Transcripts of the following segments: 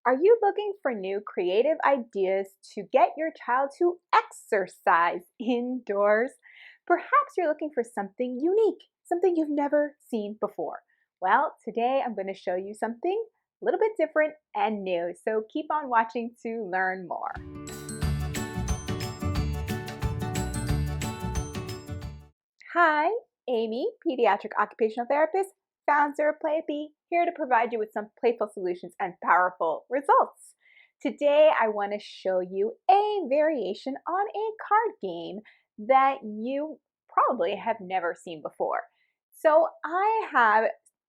Are you looking for new creative ideas to get your child to exercise indoors? Perhaps you're looking for something unique, something you've never seen before. Well, today I'm going to show you something a little bit different and new. So keep on watching to learn more. Hi, Amy, pediatric occupational therapist, founder of Playapy, here to provide you with some playful solutions and powerful results. Today, I want to show you a variation on a card game that you probably have never seen before. So, I have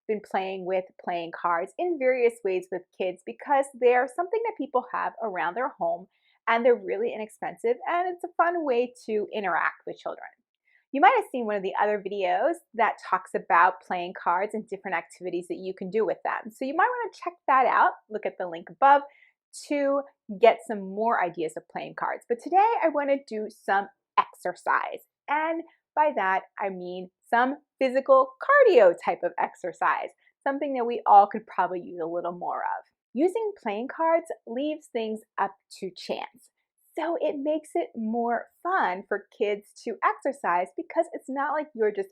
been playing with playing cards in various ways with kids because they're something that people have around their home and they're really inexpensive and it's a fun way to interact with children. You might have seen one of the other videos that talks about playing cards and different activities that you can do with them. So you might want to check that out. Look at the link above to get some more ideas of playing cards. But today I want to do some exercise. And by that, I mean some physical cardio type of exercise, something that we all could probably use a little more of. Using playing cards leaves things up to chance. So it makes it more fun for kids to exercise because it's not like you're just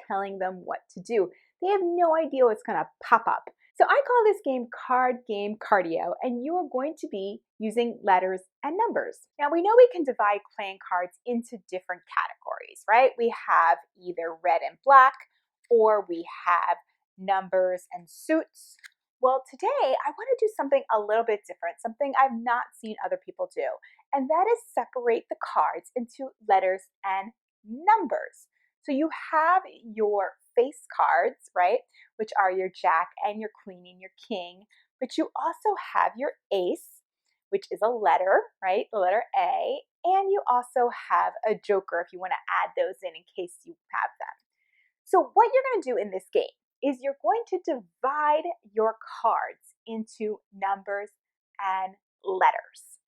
telling them what to do. They have no idea what's going to pop up. So I call this game Card Game Cardio, and you are going to be using letters and numbers. Now we know we can divide playing cards into different categories, right? We have either red and black, or we have numbers and suits. Well, today I want to do something a little bit different, something I've not seen other people do, and that is separate the cards into letters and numbers. So you have your face cards, right, which are your jack and your queen and your king, but you also have your ace, which is a letter, right, the letter A, and you also have a joker if you want to add those in case you have them. So what you're going to do in this game is you're going to divide your cards into numbers and letters.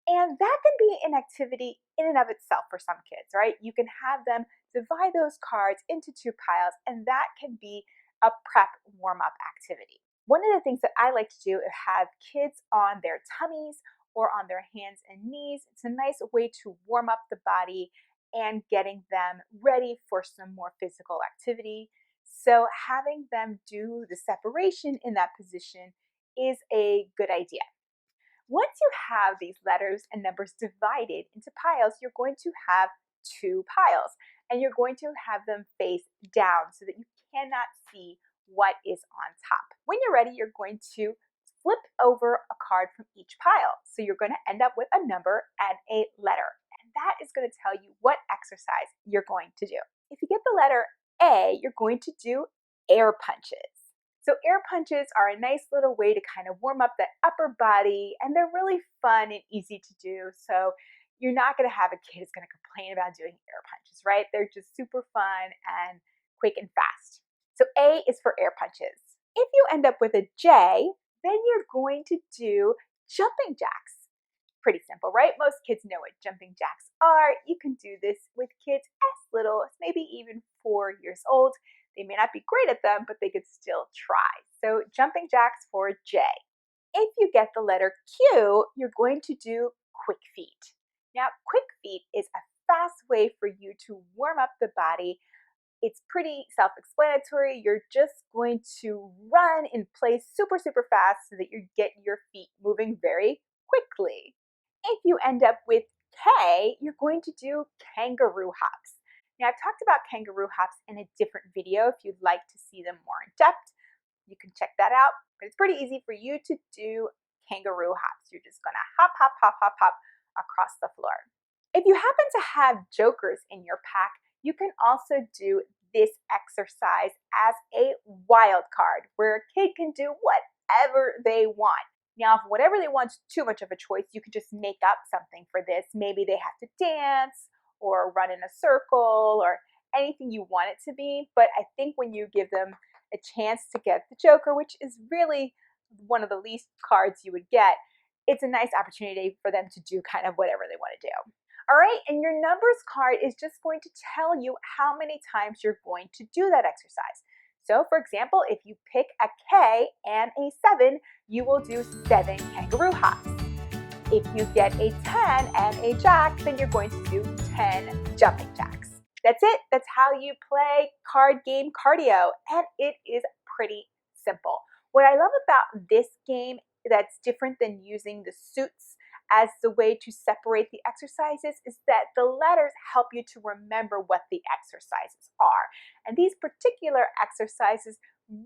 And that can be an activity in and of itself for some kids, right? You can have them divide those cards into two piles, and that can be a prep warm-up activity. One of the things that I like to do is have kids on their tummies or on their hands and knees. It's a nice way to warm up the body and getting them ready for some more physical activity. So having them do the separation in that position is a good idea. Once you have these letters and numbers divided into piles, you're going to have two piles, and you're going to have them face down so that you cannot see what is on top. When you're ready, you're going to flip over a card from each pile. So you're going to end up with a number and a letter, and that is going to tell you what exercise you're going to do. If you get the letter A, you're going to do air punches. So air punches are a nice little way to kind of warm up the upper body, and they're really fun and easy to do. So you're not going to have a kid who's going to complain about doing air punches, right? They're just super fun and quick and fast. So A is for air punches. If you end up with a J, then you're going to do jumping jacks. Pretty simple, right? Most kids know what jumping jacks are. You can do this with kids as little as maybe even 4 years old. They may not be great at them, but they could still try. So jumping jacks for J. If you get the letter Q, you're going to do quick feet. Now, quick feet is a fast way for you to warm up the body. It's pretty self-explanatory. You're just going to run in place super, super fast so that you get your feet moving very quickly. If you end up with K, you're going to do kangaroo hops. Now, I've talked about kangaroo hops in a different video. If you'd like to see them more in depth, you can check that out. But it's pretty easy for you to do kangaroo hops. You're just gonna hop, hop, hop, hop, hop across the floor. If you happen to have jokers in your pack, you can also do this exercise as a wild card, where a kid can do whatever they want. Now, if whatever they want is too much of a choice, you can just make up something for this. Maybe they have to dance or run in a circle or anything you want it to be. But I think when you give them a chance to get the joker, which is really one of the least cards you would get, it's a nice opportunity for them to do kind of whatever they want to do. All right, and your numbers card is just going to tell you how many times you're going to do that exercise. So for example, if you pick a K and a 7, you will do 7 kangaroo hops. If you get a 10 and a jack, then you're going to do 10 jumping jacks. That's it. That's how you play card game cardio, and it is pretty simple. What I love about this game that's different than using the suits as the way to separate the exercises is that the letters help you to remember what the exercises are. And these particular exercises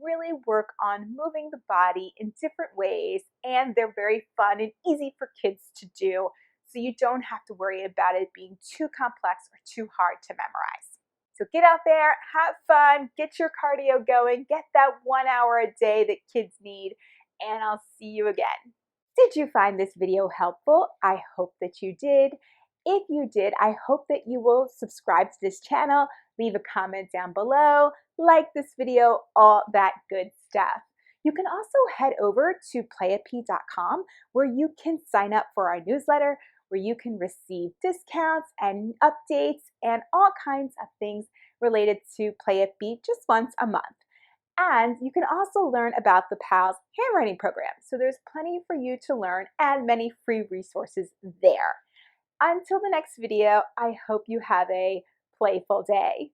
really work on moving the body in different ways, and they're very fun and easy for kids to do, so you don't have to worry about it being too complex or too hard to memorize. So get out there, have fun, get your cardio going, get that 1 hour a day that kids need, and I'll see you again. Did you find this video helpful? I hope that you did. If you did, I hope that you will subscribe to this channel, leave a comment down below, like this video, all that good stuff. You can also head over to playapy.com where you can sign up for our newsletter, where you can receive discounts and updates and all kinds of things related to Playapy just once a month. And you can also learn about the PALS handwriting program. So there's plenty for you to learn and many free resources there. Until the next video, I hope you have a playful day.